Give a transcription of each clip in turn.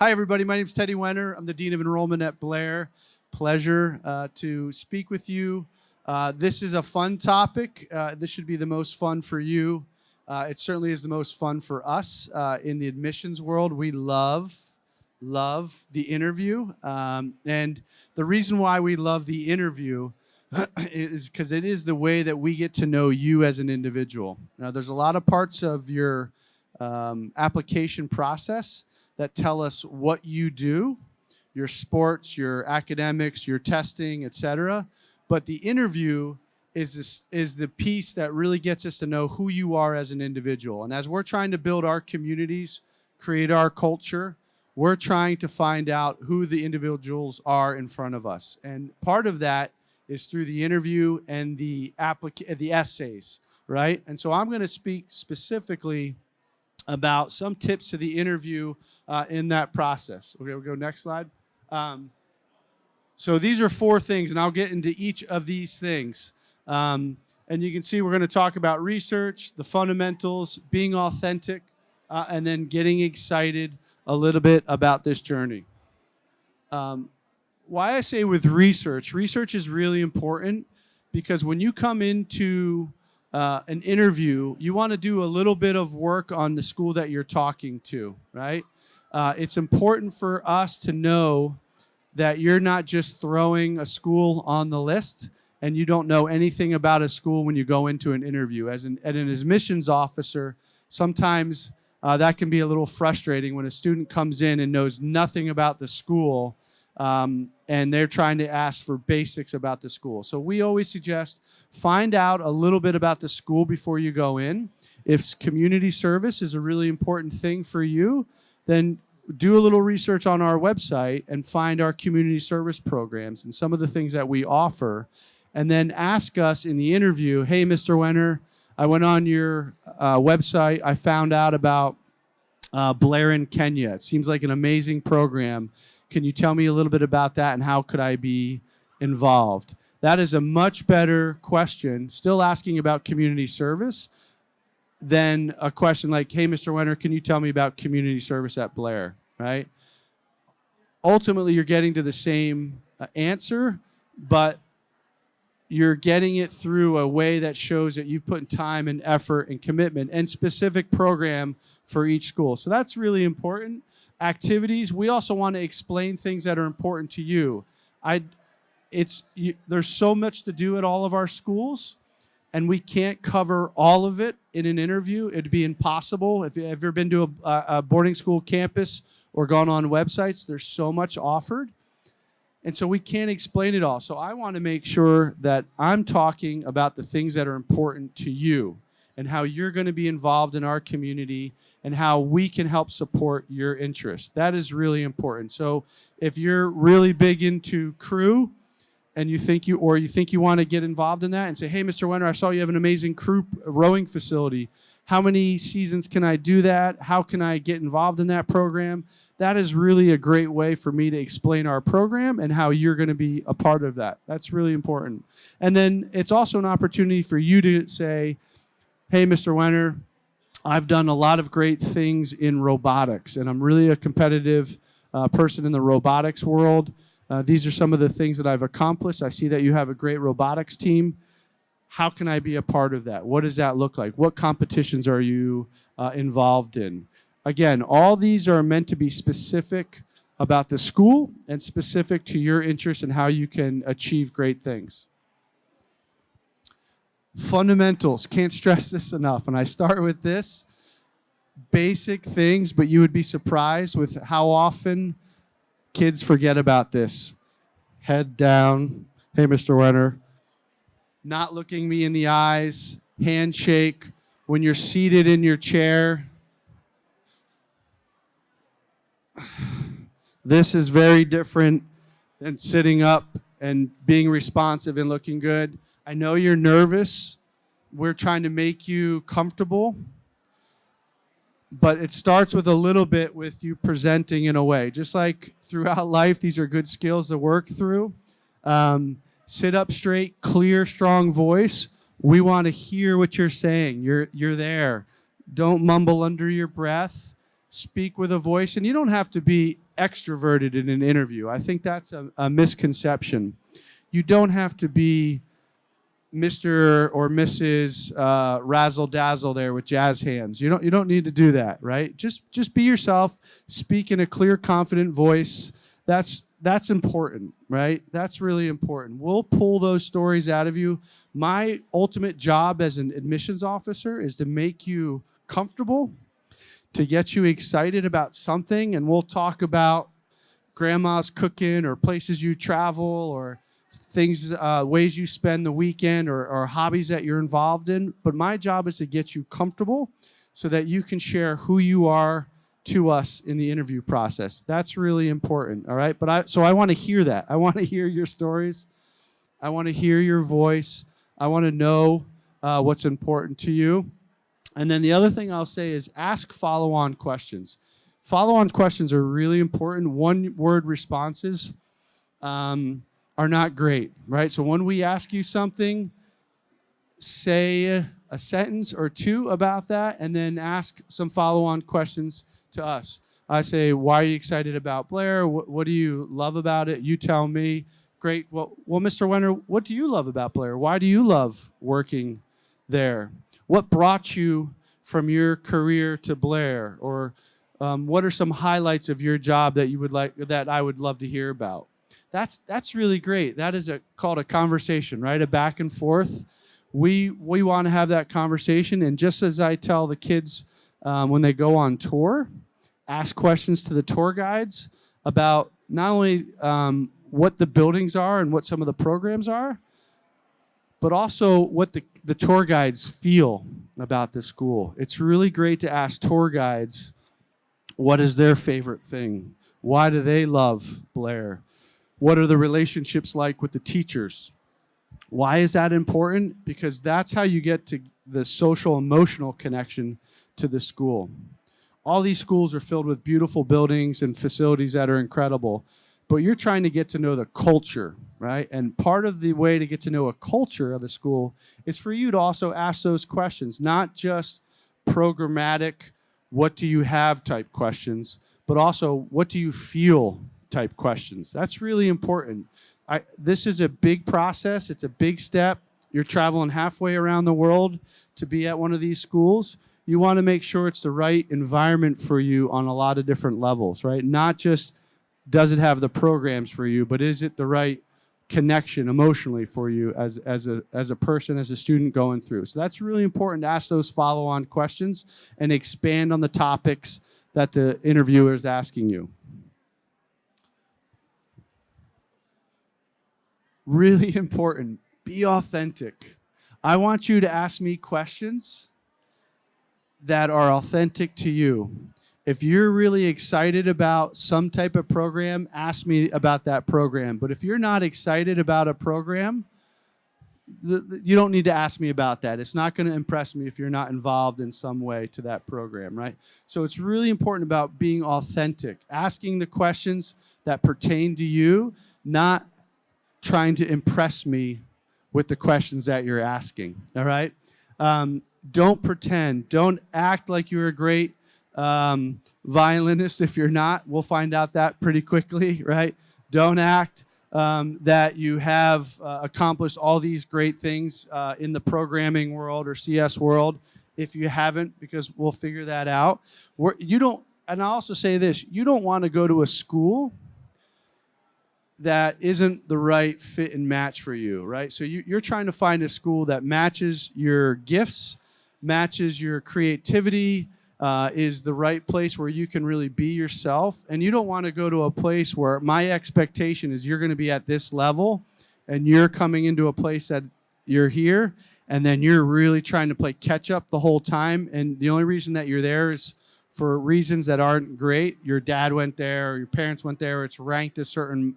Hi, everybody. My name is Teddy Wenner. I'm the Dean of Enrollment at Blair. Pleasure to speak with you. This is a fun topic. This should be the most fun for you. It certainly is the most fun for us in the admissions world. We love the interview. And the reason why we love the interview is because it is the way that we get to know you as an individual. Now, there's a lot of parts of your application process that tell us what you do, your sports, your academics, your testing, etc. But the interview is the piece that really gets us to know who you are as an individual. And as we're trying to build our communities, create our culture, we're trying to find out who the individuals are in front of us. And part of that is through the interview and the essays, right? And so I'm going to speak specifically about some tips to the interview in that process. Okay, we'll go next slide. So these are 4 things, and I'll get into each of these things. And you can see we're going to talk about research, the fundamentals, being authentic, and then getting excited a little bit about this journey. Why I say with research is really important because when you come into an interview, you want to do a little bit of work on the school that you're talking to, right? It's important for us to know that you're not just throwing a school on the list and you don't know anything about a school when you go into an interview. As an admissions officer, sometimes that can be a little frustrating when a student comes in and knows nothing about the school and they're trying to ask for basics about the school. So we always suggest find out a little bit about the school before you go in. If community service is a really important thing for you, then do a little research on our website and find our community service programs and some of the things that we offer. And then ask us in the interview, hey, Mr. Wenner, I went on your website. I found out about Blair in Kenya. It seems like an amazing program. Can you tell me a little bit about that and how could I be involved? That is a much better question, still asking about community service, than a question like, hey, Mr. Wenner, can you tell me about community service at Blair, right? Ultimately, you're getting to the same answer, but you're getting it through a way that shows that you've put time and effort and commitment and specific program for each school. So that's really important. Activities, we also want to explain things that are important to you. There's so much to do at all of our schools, and we can't cover all of it in an interview. It'd be impossible. If you've ever been to a boarding school campus or gone on websites, there's so much offered. And so we can't explain it all. So I want to make sure that I'm talking about the things that are important to you and how you're going to be involved in our community and how we can help support your interests. That is really important. So if you're really big into crew and you think you want to get involved in that and say, hey, Mr. Wenner, I saw you have an amazing crew rowing facility. How many seasons can I do that? How can I get involved in that program? That is really a great way for me to explain our program and how you're going to be a part of that. That's really important. And then it's also an opportunity for you to say, hey, Mr. Wenner, I've done a lot of great things in robotics, and I'm really a competitive person in the robotics world. These are some of the things that I've accomplished. I see that you have a great robotics team. How can I be a part of that? What does that look like? What competitions are you involved in? Again, all these are meant to be specific about the school and specific to your interests and how you can achieve great things. Fundamentals, can't stress this enough. And I start with this, basic things, but you would be surprised with how often kids forget about this. Head down, hey, Mr. Wenner, not looking me in the eyes, handshake, when you're seated in your chair. This is very different than sitting up and being responsive and looking good. I know you're nervous. We're trying to make you comfortable. But it starts with a little bit with you presenting in a way. Just like throughout life, these are good skills to work through. Sit up straight, clear, strong voice. We want to hear what you're saying. You're there. Don't mumble under your breath. Speak with a voice. And you don't have to be extroverted in an interview. I think that's a misconception. You don't have to be Mr. or Mrs. Razzle Dazzle there with jazz hands. You don't need to do that, right? Just be yourself. Speak in a clear, confident voice. That's important, right? That's really important. We'll pull those stories out of you. My ultimate job as an admissions officer is to make you comfortable, to get you excited about something, and we'll talk about grandma's cooking or places you travel or things, ways you spend the weekend or hobbies that you're involved in. But my job is to get you comfortable so that you can share who you are to us in the interview process. That's really important, all right? So I want to hear that. I want to hear your stories. I want to hear your voice. I want to know what's important to you. And then the other thing I'll say is ask follow-on questions. Follow-on questions are really important. One-word responses are not great, right? So when we ask you something, say a sentence or two about that, and then ask some follow-on questions to us. I say, why are you excited about Blair? What do you love about it? You tell me. Great. Well, Mr. Wenner, what do you love about Blair? Why do you love working there? What brought you from your career to Blair? Or what are some highlights of your job that you would like, that I would love to hear about? That's really great. That is called a conversation, right? A back and forth. We want to have that conversation. And just as I tell the kids when they go on tour, ask questions to the tour guides about not only what the buildings are and what some of the programs are, but also what the tour guides feel about the school. It's really great to ask tour guides what is their favorite thing. Why do they love Blair? What are the relationships like with the teachers? Why is that important? Because that's how you get to the social emotional connection to the school. All these schools are filled with beautiful buildings and facilities that are incredible, but you're trying to get to know the culture, right? And part of the way to get to know a culture of the school is for you to also ask those questions, not just programmatic, what do you have type questions, but also what do you feel type questions. That's really important. This is a big process. It's a big step. You're traveling halfway around the world to be at one of these schools. You want to make sure it's the right environment for you on a lot of different levels, right? Not just does it have the programs for you, but is it the right connection emotionally for you as a person, as a student going through. So that's really important to ask those follow-on questions and expand on the topics that the interviewer is asking you. Really important. Be authentic. I want you to ask me questions that are authentic to you. If you're really excited about some type of program, ask me about that program. But if you're not excited about a program, you don't need to ask me about that. It's not going to impress me if you're not involved in some way to that program, right? So it's really important about being authentic, asking the questions that pertain to you, not trying to impress me with the questions that you're asking, all right? Don't pretend. Don't act like you're a great violinist if you're not. We'll find out that pretty quickly, right? Don't act that you have accomplished all these great things in the programming world or CS world if you haven't, because we'll figure that out. And I'll also say this, you don't want to go to a school that isn't the right fit and match for you, right? So you're trying to find a school that matches your gifts, matches your creativity, is the right place where you can really be yourself. And you don't want to go to a place where my expectation is you're going to be at this level and you're coming into a place that you're here and then you're really trying to play catch up the whole time. And the only reason that you're there is for reasons that aren't great. Your dad went there or your parents went there, or it's ranked a certain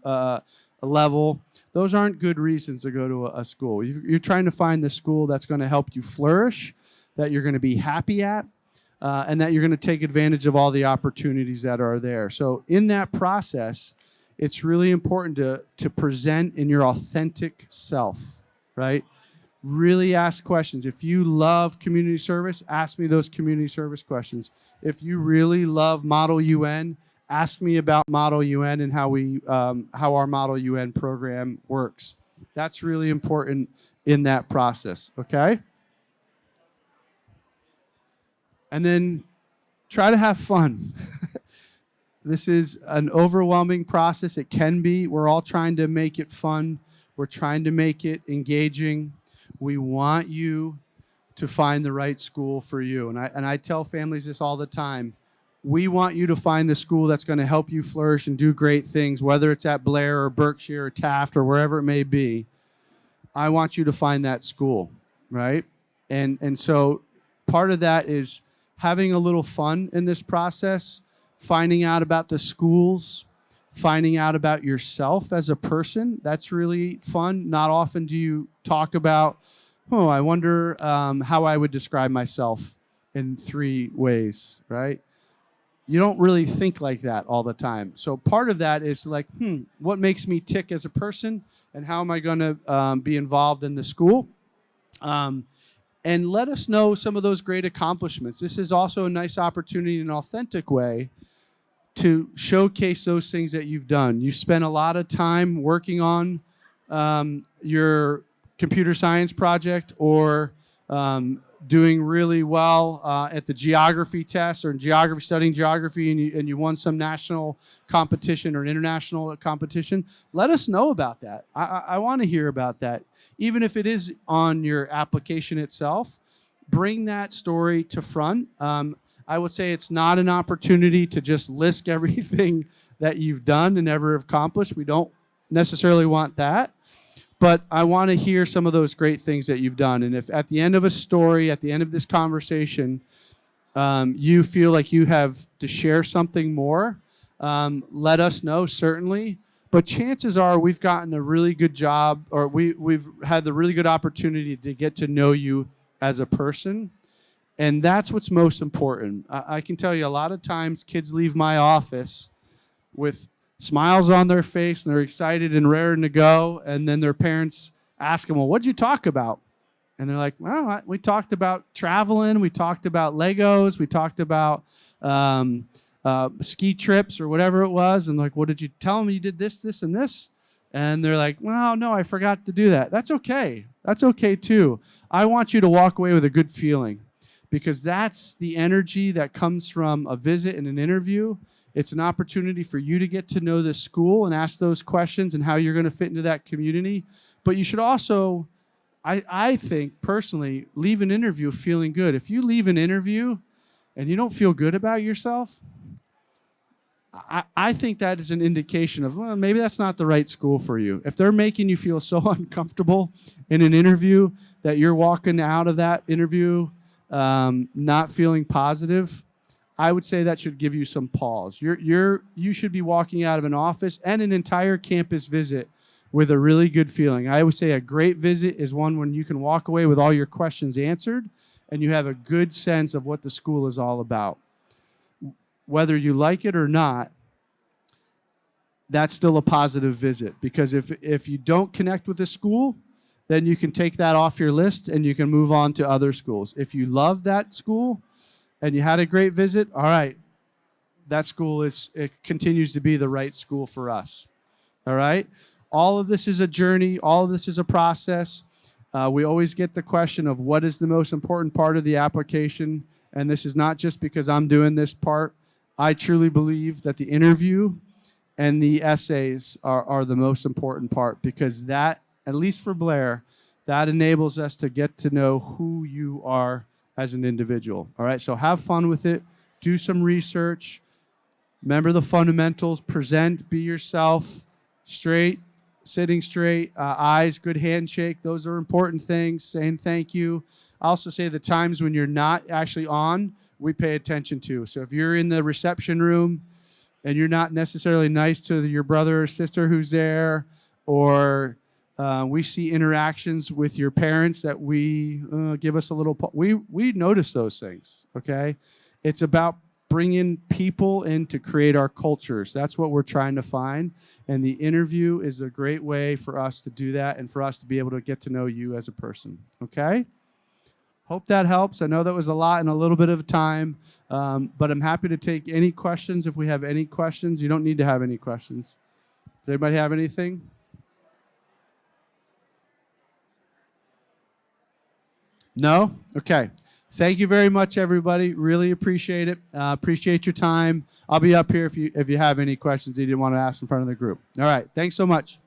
level. Those aren't good reasons to go to a school. You're trying to find the school that's going to help you flourish, that you're going to be happy at, and that you're going to take advantage of all the opportunities that are there. So in that process, it's really important to present in your authentic self, right? Really ask questions. If you love community service, ask me those community service questions. If you really love Model UN, Ask me about Model UN and how our Model UN program works. That's really important in that process, okay? And then try to have fun. This is an overwhelming process. It can be. We're all trying to make it fun. We're trying to make it engaging. We want you to find the right school for you. And I tell families this all the time. We want you to find the school that's going to help you flourish and do great things, whether it's at Blair or Berkshire or Taft or wherever it may be. I want you to find that school, right? And so part of that is having a little fun in this process, finding out about the schools, finding out about yourself as a person. That's really fun. Not often do you talk about, oh, I wonder how I would describe myself in 3 ways, right? You don't really think like that all the time. So part of that is like, what makes me tick as a person, and how am I going to be involved in the school? And let us know some of those great accomplishments. This is also a nice opportunity in an authentic way to showcase those things that you've done. You've spent a lot of time working on your computer science project, or doing really well at the geography test, or studying geography, and you won some national competition or international competition. Let us know about that. I want to hear about that. Even if it is on your application itself, bring that story to front. I would say it's not an opportunity to just list everything that you've done and ever accomplished. We don't necessarily want that. But I want to hear some of those great things that you've done. And if at the end of a story, at the end of this conversation, you feel like you have to share something more, let us know, certainly. But chances are we've gotten a really good job, or we've had the really good opportunity to get to know you as a person. And that's what's most important. I can tell you a lot of times kids leave my office with smiles on their face, and they're excited and raring to go. And then their parents ask them, well, what'd you talk about? And they're like, well, we talked about traveling. We talked about Legos. We talked about ski trips or whatever it was. And like, what did you tell them? You did this, this, and this. And they're like, well, no, I forgot to do that. That's okay. That's okay too. I want you to walk away with a good feeling, because that's the energy that comes from a visit and an interview. It's an opportunity for you to get to know the school and ask those questions and how you're going to fit into that community. But you should also, I think personally, leave an interview feeling good. If you leave an interview and you don't feel good about yourself, I think that is an indication of, well, maybe that's not the right school for you. If they're making you feel so uncomfortable in an interview that you're walking out of that interview not feeling positive, I would say that should give you some pause. You should be walking out of an office and an entire campus visit with a really good feeling. I would say a great visit is one when you can walk away with all your questions answered and you have a good sense of what the school is all about. Whether you like it or not, that's still a positive visit, because if you don't connect with the school, then you can take that off your list and you can move on to other schools. If you love that school and you had a great visit, all right, that school it continues to be the right school for us. All right? All of this is a journey. All of this is a process. We always get the question of what is the most important part of the application, and this is not just because I'm doing this part. I truly believe that the interview and the essays are the most important part, because that, at least for Blair, that enables us to get to know who you are as an individual. All right, so have fun with it. Do some research. Remember the fundamentals. Present, be yourself, straight, sitting straight, eyes, good handshake. Those are important things. Saying thank you. I also say the times when you're not actually on, we pay attention to. So if you're in the reception room and you're not necessarily nice to your brother or sister who's there, or we see interactions with your parents that we give us a little, we notice those things, okay? It's about bringing people in to create our cultures. That's what we're trying to find. And the interview is a great way for us to do that and for us to be able to get to know you as a person, okay? Hope that helps. I know that was a lot in a little bit of time, but I'm happy to take any questions if we have any questions. You don't need to have any questions. Does anybody have anything? No? Okay. Thank you very much, everybody. Really appreciate it. Appreciate your time. I'll be up here if you have any questions that you didn't want to ask in front of the group. All right. Thanks so much.